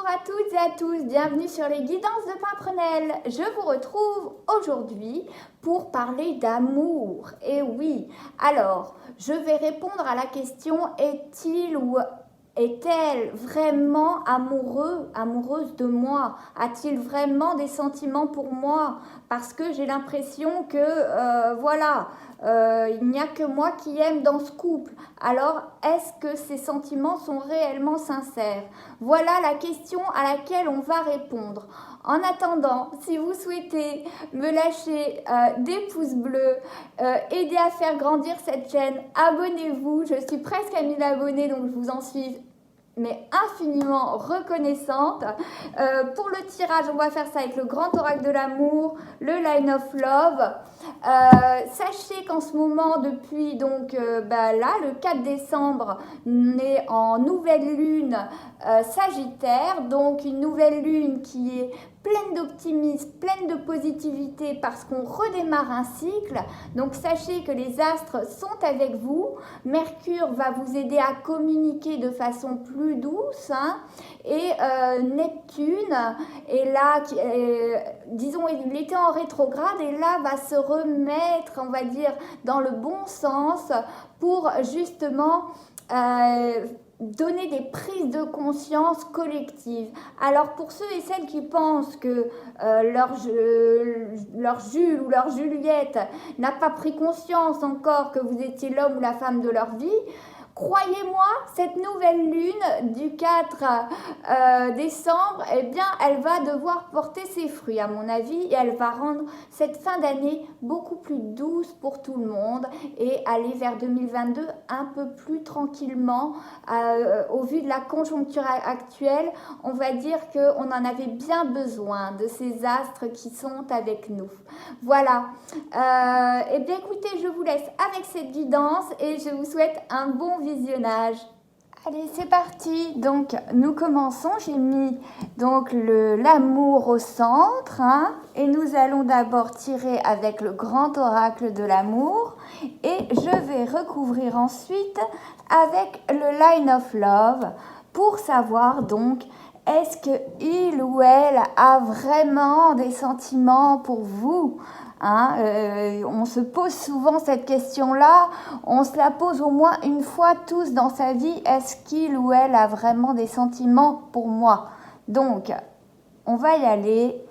à toutes et à tous, bienvenue sur les guidances de Pimprenelle. Je vous retrouve aujourd'hui pour parler d'amour. Et oui, alors, je vais répondre à la question, est-il ou est-elle vraiment amoureux, amoureuse de moi? A-t-il vraiment des sentiments pour moi? Parce que j'ai l'impression que, voilà, il n'y a que moi qui aime dans ce couple. Alors, est-ce que ces sentiments sont réellement sincères? Voilà la question à laquelle on va répondre. En attendant, si vous souhaitez me lâcher des pouces bleus, aider à faire grandir cette chaîne, abonnez-vous. Je suis presque à 1000 abonnés, donc je vous en suis mais infiniment reconnaissante. Pour le tirage, on va faire ça avec le grand oracle de l'amour, le line of love. Sachez qu'en ce moment, depuis donc là, le 4 décembre, on est en nouvelle lune Sagittaire, donc une nouvelle lune qui est pleine d'optimisme, pleine de positivité parce qu'on redémarre un cycle. Donc sachez que les astres sont avec vous. Mercure va vous aider à communiquer de façon plus douce, hein, et Neptune est là, disons, il était en rétrograde et là va se remettre, on va dire, dans le bon sens pour justement donner des prises de conscience collectives. Alors pour ceux et celles qui pensent que leur Jules ou leur Juliette n'a pas pris conscience encore que vous étiez l'homme ou la femme de leur vie, croyez-moi, cette nouvelle lune du 4 décembre, eh bien, elle va devoir porter ses fruits, à mon avis, et elle va rendre cette fin d'année beaucoup plus douce pour tout le monde et aller vers 2022 un peu plus tranquillement. Au vu de la conjoncture actuelle, on va dire qu'on en avait bien besoin de ces astres qui sont avec nous. Voilà. Eh bien, écoutez, je vous laisse avec cette guidance et je vous souhaite un bon visionnage. Allez, c'est parti. Donc, nous commençons. J'ai mis donc l'amour au centre, hein, et nous allons d'abord tirer avec le grand oracle de l'amour et je vais recouvrir ensuite avec le line of love pour savoir donc est-ce qu'il ou elle a vraiment des sentiments pour vous? Hein, on se pose souvent cette question-là, on se la pose au moins une fois tous dans sa vie, est-ce qu'il ou elle a vraiment des sentiments pour moi? Donc, on va y aller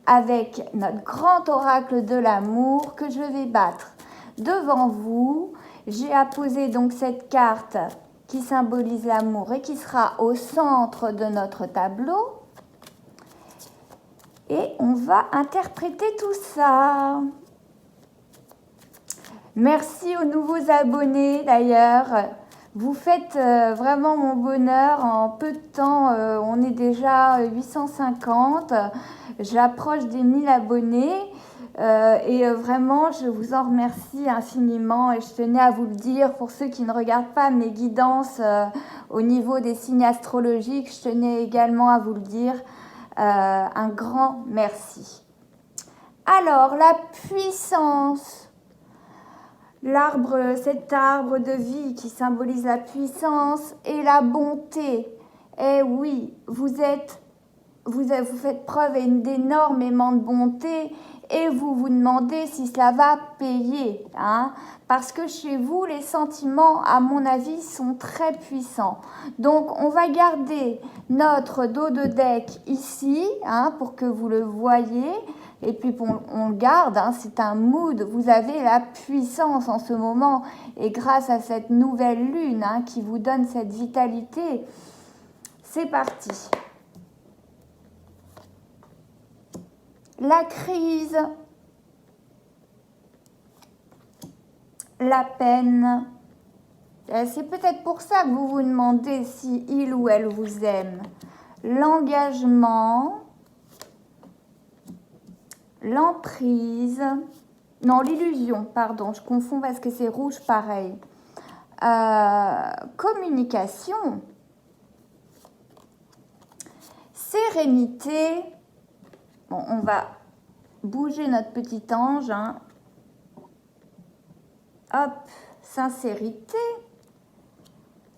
avec notre grand oracle de l'amour que je vais battre devant vous. J'ai apposé donc cette carte qui symbolise l'amour et qui sera au centre de notre tableau. Et on va interpréter tout ça. Merci aux nouveaux abonnés d'ailleurs. Vous faites vraiment mon bonheur. En peu de temps, on est déjà 850. J'approche des 1000 abonnés. Et vraiment, je vous en remercie infiniment. Et je tenais à vous le dire pour ceux qui ne regardent pas mes guidances au niveau des signes astrologiques. Je tenais également à vous le dire. Un grand merci. Alors, la puissance, cet arbre de vie qui symbolise la puissance et la bonté. Eh oui, vous faites preuve d'énormément de bonté et vous vous demandez si cela va payer, hein, parce que chez vous, les sentiments, à mon avis, sont très puissants. Donc, on va garder notre dos de deck ici, hein, pour que vous le voyez, et puis on le garde, hein, c'est un mood, vous avez la puissance en ce moment, et grâce à cette nouvelle lune, hein, qui vous donne cette vitalité, c'est parti. La crise, la peine, c'est peut-être pour ça que vous vous demandez si il ou elle vous aime. L'engagement, l'emprise, non, l'illusion, pardon, je confonds parce que c'est rouge pareil. Communication, sérénité. Bon, on va bouger notre petit ange, hein. Hop, sincérité,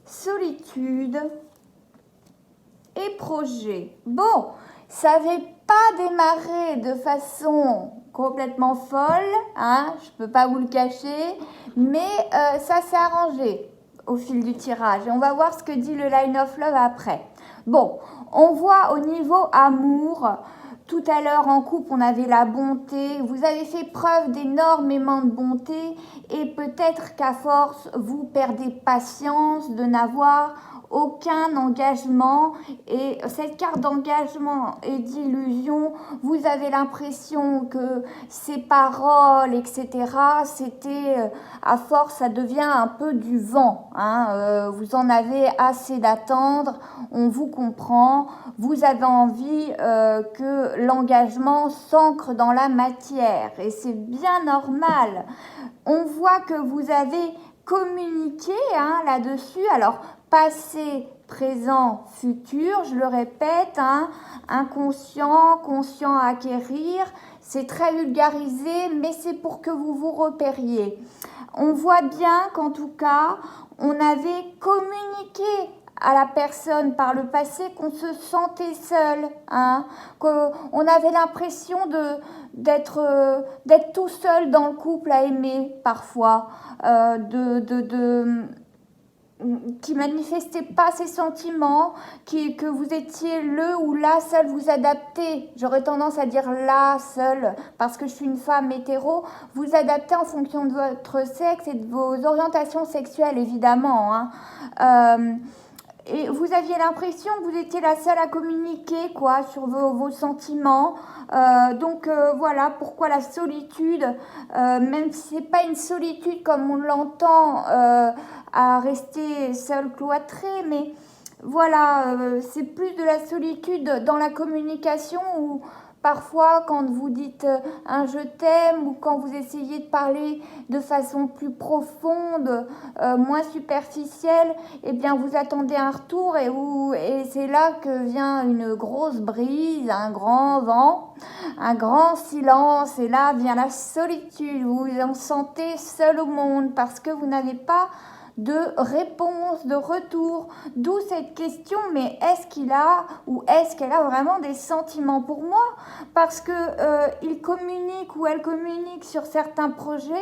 solitude et projet. Bon, ça n'avait pas démarré de façon complètement folle, hein, je ne peux pas vous le cacher, mais ça s'est arrangé au fil du tirage. Et on va voir ce que dit le Line of Love après. Bon, on voit au niveau amour, tout à l'heure en couple, on avait la bonté. Vous avez fait preuve d'énormément de bonté et peut-être qu'à force, vous perdez patience de n'avoir aucun engagement. Et cette carte d'engagement et d'illusion, vous avez l'impression que ces paroles, etc., c'était, à force, ça devient un peu du vent. Hein. Vous en avez assez d'attendre, on vous comprend. Vous avez envie que l'engagement s'ancre dans la matière et c'est bien normal. On voit que vous avez communiqué hein, là-dessus. Alors, passé, présent, futur, je le répète, hein, inconscient, conscient à acquérir. C'est très vulgarisé, mais c'est pour que vous vous repériez. On voit bien qu'en tout cas, on avait communiqué à la personne par le passé qu'on se sentait seul, hein, qu'on avait l'impression d'être tout seul dans le couple à aimer parfois, qui manifestait pas ses sentiments, que vous étiez le ou la seule, vous adaptez, j'aurais tendance à dire la seule, parce que je suis une femme hétéro, vous adaptez en fonction de votre sexe et de vos orientations sexuelles évidemment, hein. Et vous aviez l'impression que vous étiez la seule à communiquer quoi, sur vos sentiments. Donc voilà pourquoi la solitude, même si ce n'est pas une solitude comme on l'entend, à rester seul cloîtré, mais voilà, c'est plus de la solitude dans la communication où parfois quand vous dites un je t'aime ou quand vous essayez de parler de façon plus profonde, moins superficielle, eh bien vous attendez un retour et c'est là que vient une grosse brise, un grand vent, un grand silence et là vient la solitude, vous vous sentez seul au monde parce que vous n'avez pas de réponse, de retour, d'où cette question, mais est-ce qu'il a ou est-ce qu'elle a vraiment des sentiments pour moi? Parce que il communique ou elle communique sur certains projets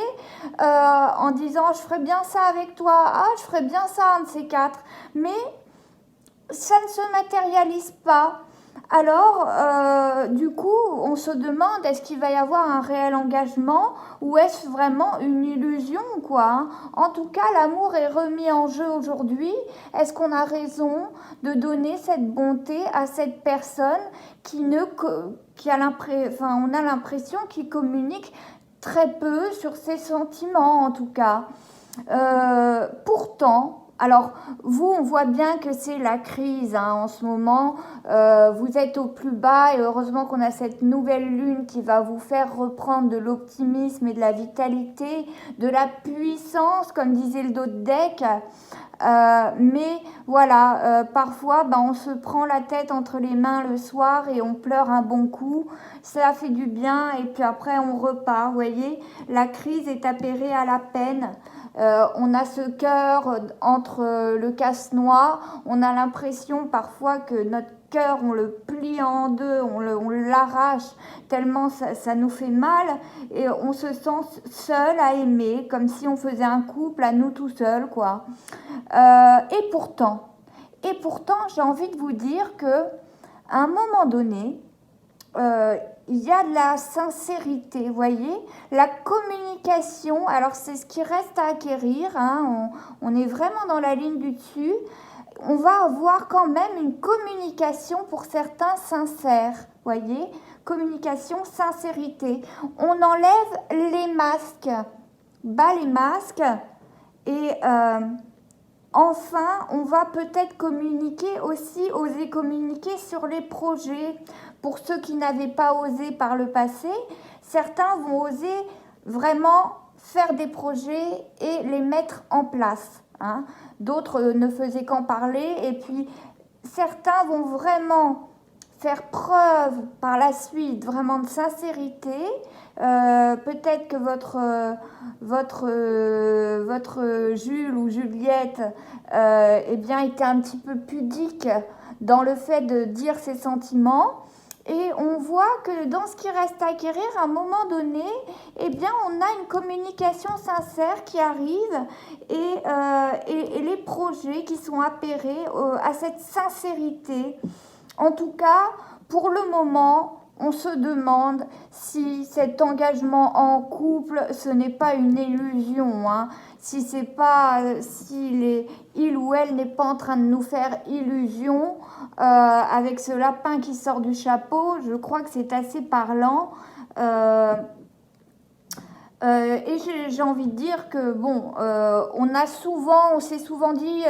en disant je ferais bien ça avec toi, ah je ferais bien ça un de ces quatre, mais ça ne se matérialise pas. Alors, du coup, on se demande est-ce qu'il va y avoir un réel engagement ou est-ce vraiment une illusion, quoi, hein. En tout cas, l'amour est remis en jeu aujourd'hui. Est-ce qu'on a raison de donner cette bonté à cette personne on a l'impression qu'il communique très peu sur ses sentiments, en tout cas. Pourtant, alors, vous, on voit bien que c'est la crise hein, en ce moment. Vous êtes au plus bas et heureusement qu'on a cette nouvelle lune qui va vous faire reprendre de l'optimisme et de la vitalité, de la puissance, comme disait le dos de deck. Mais voilà, parfois, on se prend la tête entre les mains le soir et on pleure un bon coup. Ça fait du bien et puis après, on repart. Vous voyez, la crise est apérée à la peine. On a ce cœur entre le casse-noix, on a l'impression parfois que notre cœur, on le plie en deux, on l'arrache tellement ça nous fait mal et on se sent seul à aimer, comme si on faisait un couple à nous tout seuls, quoi. Et pourtant, j'ai envie de vous dire que à un moment donné, il y a de la sincérité, vous voyez, la communication, alors c'est ce qui reste à acquérir, hein, on est vraiment dans la ligne du dessus, on va avoir quand même une communication pour certains sincère, vous voyez, communication, sincérité, on enlève les masques, bas les masques et enfin, on va peut-être communiquer aussi, oser communiquer sur les projets. Pour ceux qui n'avaient pas osé par le passé, certains vont oser vraiment faire des projets et les mettre en place, hein. D'autres ne faisaient qu'en parler et puis certains vont vraiment faire preuve par la suite vraiment de sincérité. Peut-être que votre Jules ou Juliette eh bien, était un petit peu pudique dans le fait de dire ses sentiments. Et on voit que dans ce qui reste à acquérir, à un moment donné, eh bien, on a une communication sincère qui arrive et les projets qui sont appairés à cette sincérité. En tout cas, pour le moment, on se demande si cet engagement en couple, ce n'est pas une illusion, hein. Si c'est pas, il ou elle n'est pas en train de nous faire illusion avec ce lapin qui sort du chapeau, je crois que c'est assez parlant. Et j'ai envie de dire que bon, on s'est souvent dit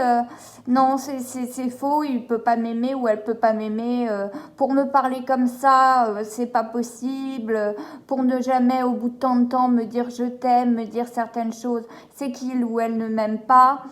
non, c'est faux, il peut pas m'aimer ou elle peut pas m'aimer. Pour me parler comme ça, c'est pas possible. Pour ne jamais, au bout de tant de temps, me dire je t'aime, me dire certaines choses, c'est qu'il ou elle ne m'aime pas.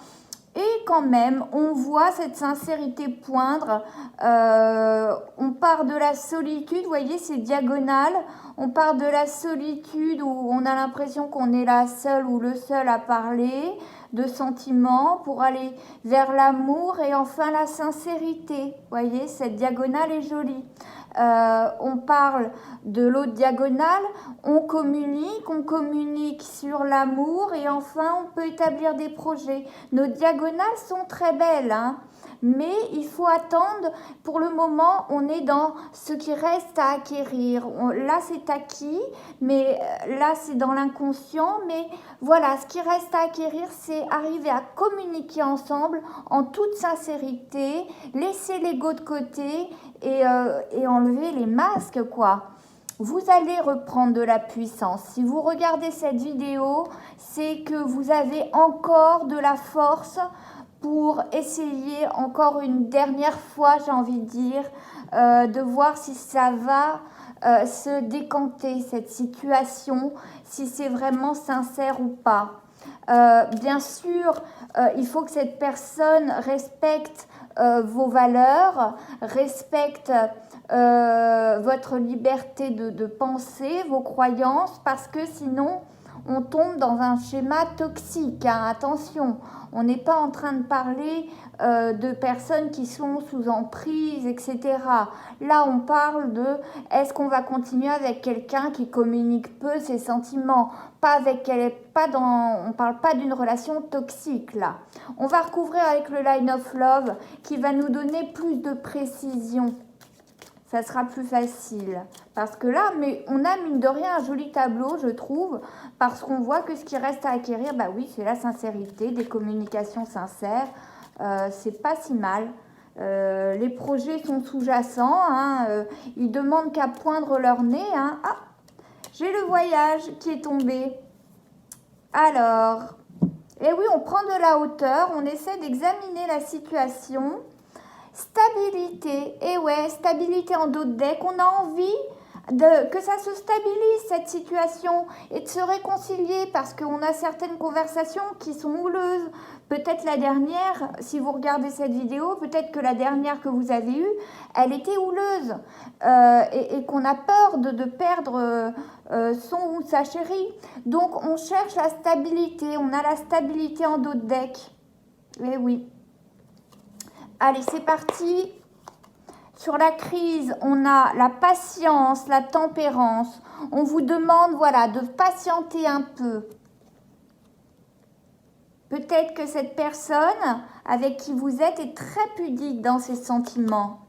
Et quand même, on voit cette sincérité poindre. On part de la solitude, vous voyez, c'est diagonal. On part de la solitude où on a l'impression qu'on est la seule ou le seul à parler de sentiments pour aller vers l'amour et enfin la sincérité. Vous voyez, cette diagonale est jolie. On parle de l'autre diagonale, on communique sur l'amour et enfin on peut établir des projets. Nos diagonales sont très belles, hein, mais il faut attendre. Pour le moment, on est dans ce qui reste à acquérir. Là, c'est acquis, mais là, c'est dans l'inconscient. Mais voilà, ce qui reste à acquérir, c'est arriver à communiquer ensemble en toute sincérité, laisser l'ego de côté et enlever les masques, quoi. Vous allez reprendre de la puissance. Si vous regardez cette vidéo, c'est que vous avez encore de la force pour essayer encore une dernière fois, j'ai envie de dire, de voir si ça va se décanter, cette situation, si c'est vraiment sincère ou pas. Bien sûr, il faut que cette personne respecte vos valeurs, respecte votre liberté de penser, vos croyances, parce que sinon, on tombe dans un schéma toxique, hein. Attention, on n'est pas en train de parler de personnes qui sont sous emprise, etc. Là, on parle de est-ce qu'on va continuer avec quelqu'un qui communique peu ses sentiments, pas avec on parle pas d'une relation toxique là. On va recouvrir avec le Line of Love qui va nous donner plus de précision. Ça sera plus facile. Parce que là, mais on a mine de rien un joli tableau, je trouve, parce qu'on voit que ce qui reste à acquérir, bah oui, c'est la sincérité, des communications sincères. C'est pas si mal. Les projets sont sous-jacents, hein, ils demandent qu'à poindre leur nez. Hein. Ah, j'ai le voyage qui est tombé. Alors, et oui, on prend de la hauteur, on essaie d'examiner la situation. Stabilité, et ouais, stabilité en dos de deck. On a envie que ça se stabilise cette situation et de se réconcilier parce qu'on a certaines conversations qui sont houleuses. Peut-être la dernière, si vous regardez cette vidéo, peut-être que la dernière que vous avez eue, elle était houleuse et qu'on a peur de perdre son ou sa chérie. Donc on cherche la stabilité, on a la stabilité en dos de deck. Et oui. Allez, c'est parti. Sur la crise, on a la patience, la tempérance. On vous demande, voilà, de patienter un peu. Peut-être que cette personne avec qui vous êtes est très pudique dans ses sentiments.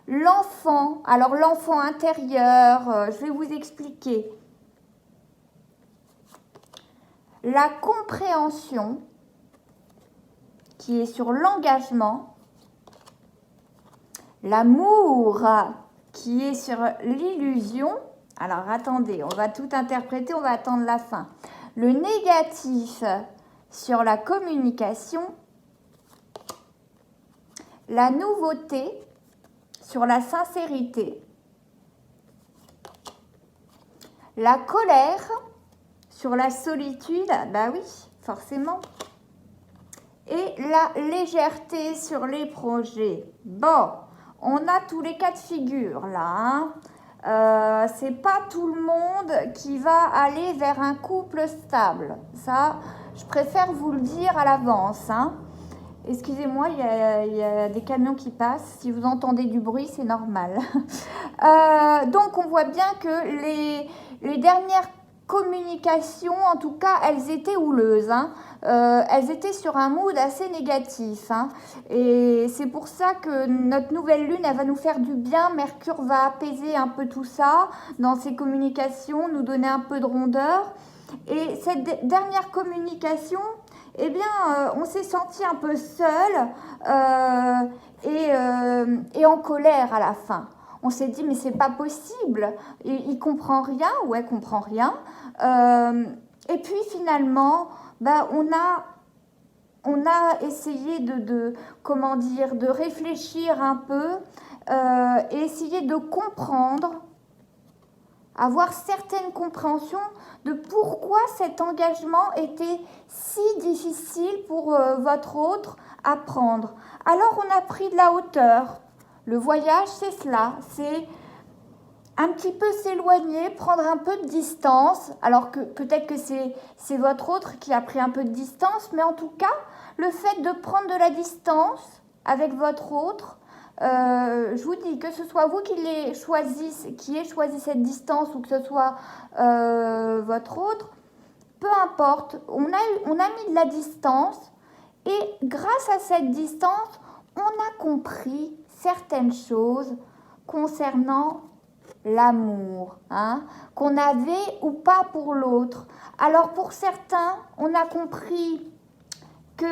L'enfant, alors l'enfant intérieur, je vais vous expliquer. La compréhension, qui est sur l'engagement. L'amour qui est sur l'illusion. Alors attendez, on va tout interpréter, on va attendre la fin. Le négatif sur la communication. La nouveauté sur la sincérité. La colère sur la solitude. Bah oui, forcément. Et la légèreté sur les projets. Bon. On a tous les cas de figure là. Hein. C'est pas tout le monde qui va aller vers un couple stable. Ça, je préfère vous le dire à l'avance. Hein. Excusez-moi, il y a des camions qui passent. Si vous entendez du bruit, c'est normal. Donc, on voit bien que les dernières communications, en tout cas, elles étaient houleuses. Hein. Elles étaient sur un mood assez négatif. Hein. Et c'est pour ça que notre nouvelle lune, elle va nous faire du bien. Mercure va apaiser un peu tout ça dans ses communications, nous donner un peu de rondeur. Et cette dernière communication, eh bien, on s'est senti un peu seul et en colère à la fin. On s'est dit, mais c'est pas possible, il comprend rien ou elle comprend rien. Et puis finalement, bah, on a essayé comment dire, de réfléchir un peu et essayer de comprendre, avoir certaines compréhensions de pourquoi cet engagement était si difficile pour votre autre à prendre. Alors on a pris de la hauteur. Le voyage, c'est cela, c'est un petit peu s'éloigner, prendre un peu de distance, alors que peut-être que c'est votre autre qui a pris un peu de distance, mais en tout cas, le fait de prendre de la distance avec votre autre, je vous dis que ce soit vous qui ayez choisi cette distance ou que ce soit votre autre, peu importe, on a mis de la distance et grâce à cette distance, on a compris certaines choses concernant l'amour, hein, qu'on avait ou pas pour l'autre. Alors pour certains, on a compris que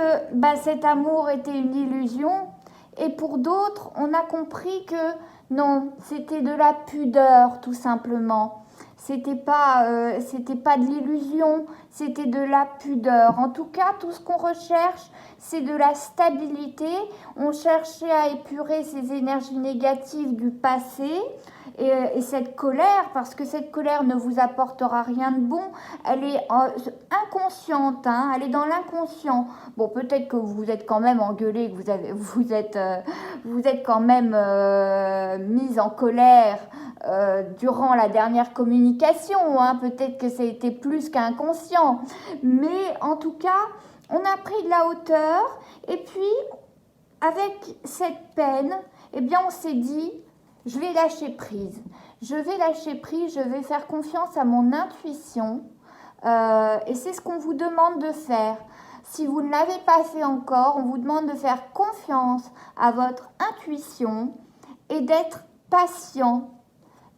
cet amour était une illusion. Et pour d'autres, on a compris que non, c'était de la pudeur tout simplement. C'était pas de l'illusion, c'était de la pudeur. En tout cas, tout ce qu'on recherche, c'est de la stabilité. On cherchait à épurer ces énergies négatives du passé et cette colère, parce que cette colère ne vous apportera rien de bon. Elle est inconsciente, hein, elle est dans l'inconscient. Bon, peut-être que vous êtes quand même engueulé, que vous êtes quand même mise en colère durant la dernière communication. Hein. Peut-être que ça a été plus qu'inconscient. Mais en tout cas, on a pris de la hauteur. Et puis, avec cette peine, eh bien, on s'est dit, je vais lâcher prise. Je vais lâcher prise, je vais faire confiance à mon intuition. Et c'est ce qu'on vous demande de faire. Si vous ne l'avez pas fait encore, on vous demande de faire confiance à votre intuition et d'être patient,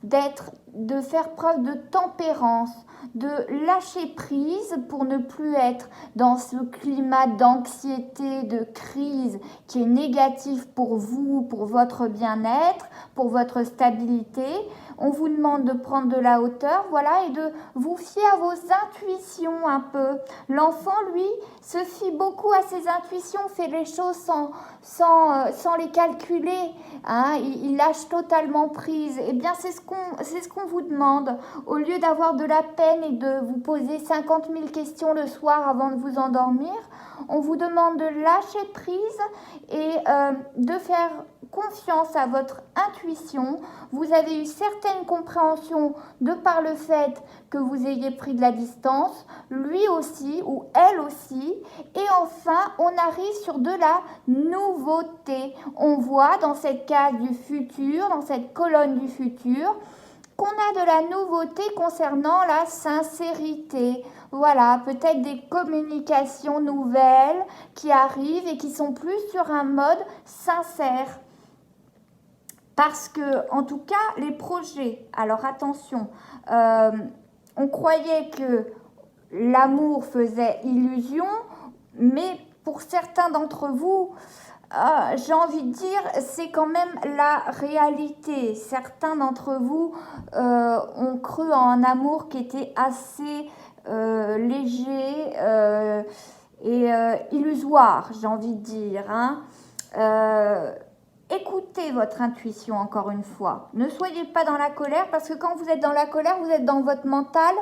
de faire preuve de tempérance, de lâcher prise pour ne plus être dans ce climat d'anxiété, de crise qui est négatif pour vous, pour votre bien-être, pour votre stabilité. On vous demande de prendre de la hauteur, voilà, et de vous fier à vos intuitions un peu. L'enfant, lui, se fie beaucoup à ses intuitions, fait les choses sans les calculer. Hein, il lâche totalement prise. Eh bien, c'est ce qu'on vous demande. Au lieu d'avoir de la peine et de vous poser 50 000 questions le soir avant de vous endormir, on vous demande de lâcher prise et de faire confiance à votre intuition. Vous avez eu certaines compréhensions de par le fait que vous ayez pris de la distance, lui aussi ou elle aussi. Et enfin, on arrive sur de la nouveauté. On voit dans cette case du futur, dans cette colonne du futur, qu'on a de la nouveauté concernant la sincérité. Voilà, peut-être des communications nouvelles qui arrivent et qui sont plus sur un mode sincère. Parce que, en tout cas, les projets, alors attention, on croyait que l'amour faisait illusion, mais pour certains d'entre vous, j'ai envie de dire, c'est quand même la réalité. Certains d'entre vous ont cru en un amour qui était assez léger et illusoire, j'ai envie de dire. Hein. Écoutez votre intuition encore une fois. Ne soyez pas dans la colère parce que quand vous êtes dans la colère, vous êtes dans votre mental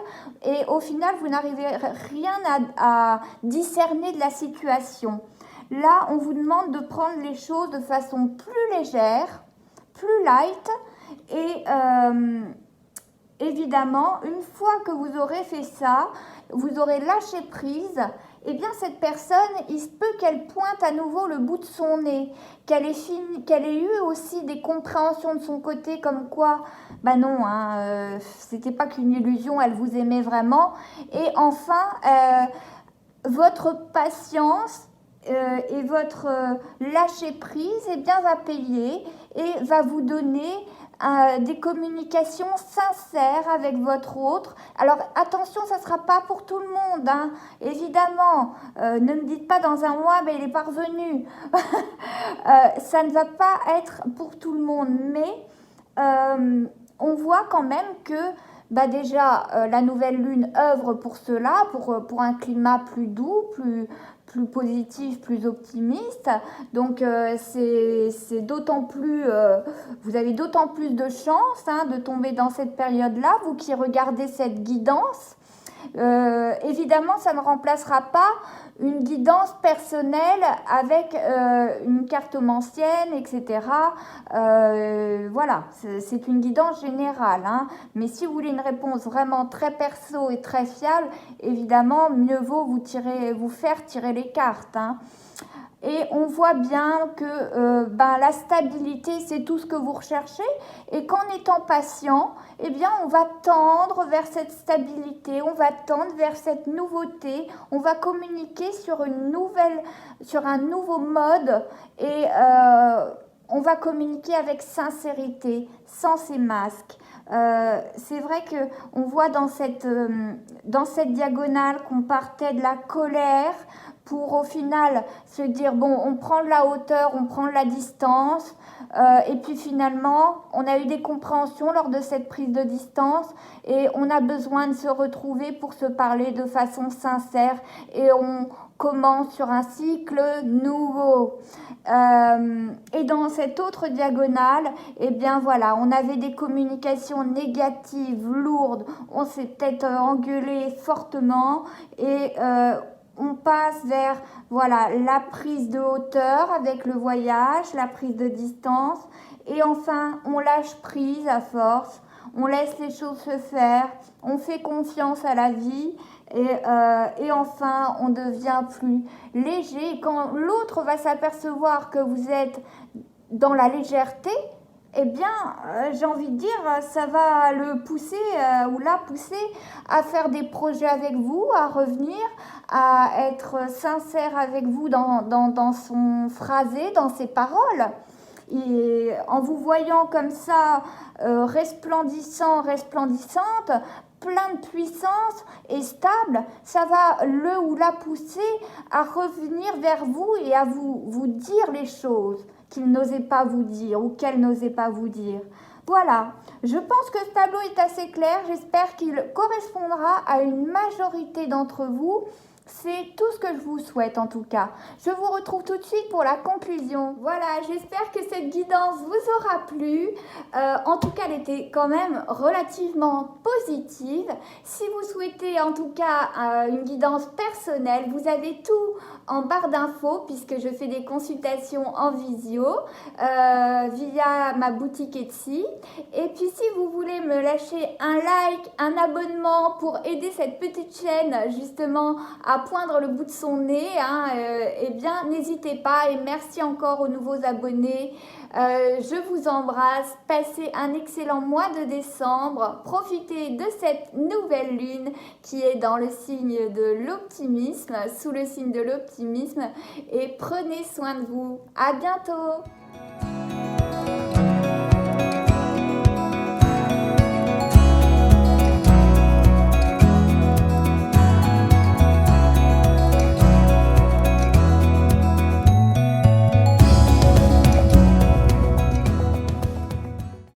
et au final, vous n'arrivez rien à discerner de la situation. Là, on vous demande de prendre les choses de façon plus légère, plus light évidemment, une fois que vous aurez fait ça, vous aurez lâché prise, eh bien cette personne, il se peut qu'elle pointe à nouveau le bout de son nez, qu'elle ait eu aussi des compréhensions de son côté comme quoi, bah non, hein, c'était pas qu'une illusion, elle vous aimait vraiment. Et enfin, votre patience et votre lâcher prise eh bien, va payer et va vous donner des communications sincères avec votre autre. Alors attention, ça ne sera pas pour tout le monde, hein, évidemment. Ne me dites pas dans un mois, ben, il est parvenu. Ça ne va pas être pour tout le monde, mais on voit quand même que bah déjà, la nouvelle lune œuvre pour cela, pour un climat plus doux, plus positif, plus optimiste. Donc, c'est d'autant plus, vous avez d'autant plus de chance hein, de tomber dans cette période-là, vous qui regardez cette guidance. Évidemment, ça ne remplacera pas une guidance personnelle avec une cartomancienne, etc. Voilà, c'est une guidance générale. Hein. Mais si vous voulez une réponse vraiment très perso et très fiable, évidemment, mieux vaut vous faire tirer les cartes. Hein. Et on voit bien que la stabilité, c'est tout ce que vous recherchez. Et qu'en étant patient, eh bien, on va tendre vers cette stabilité, on va tendre vers cette nouveauté, on va communiquer sur un nouveau mode et on va communiquer avec sincérité, sans ces masques. C'est vrai qu'on voit dans cette diagonale qu'on partait de la colère, pour au final se dire bon, on prend de la hauteur, on prend de la distance et puis finalement on a eu des compréhensions lors de cette prise de distance et on a besoin de se retrouver pour se parler de façon sincère et on commence sur un cycle nouveau. Et dans cette autre diagonale, eh bien voilà, on avait des communications négatives, lourdes, on s'est peut-être engueulé fortement et on passe vers voilà, la prise de hauteur avec le voyage, la prise de distance et enfin on lâche prise à force, on laisse les choses se faire, on fait confiance à la vie et enfin on devient plus léger. Et quand l'autre va s'apercevoir que vous êtes dans la légèreté, eh bien, j'ai envie de dire, ça va le pousser ou la pousser à faire des projets avec vous, à revenir, à être sincère avec vous dans son phrasé, dans ses paroles. Et en vous voyant comme ça, resplendissant, resplendissante, plein de puissance et stable, ça va le ou la pousser à revenir vers vous et à vous dire les choses qu'il n'osait pas vous dire ou qu'elle n'osait pas vous dire. Voilà, je pense que ce tableau est assez clair, j'espère qu'il correspondra à une majorité d'entre vous. C'est tout ce que je vous souhaite en tout cas. Je vous retrouve tout de suite pour la conclusion. Voilà, j'espère que cette guidance vous aura plu. En tout cas, elle était quand même relativement positive. Si vous souhaitez en tout cas une guidance personnelle, vous avez tout en barre d'infos puisque je fais des consultations en visio via ma boutique Etsy. Et puis si vous voulez me lâcher un like, un abonnement pour aider cette petite chaîne justement à poindre le bout de son nez, hein, eh bien n'hésitez pas et merci encore aux nouveaux abonnés. Je vous embrasse, passez un excellent mois de décembre, profitez de cette nouvelle lune qui est dans le signe de l'optimisme, sous le signe de l'optimisme et prenez soin de vous. À bientôt!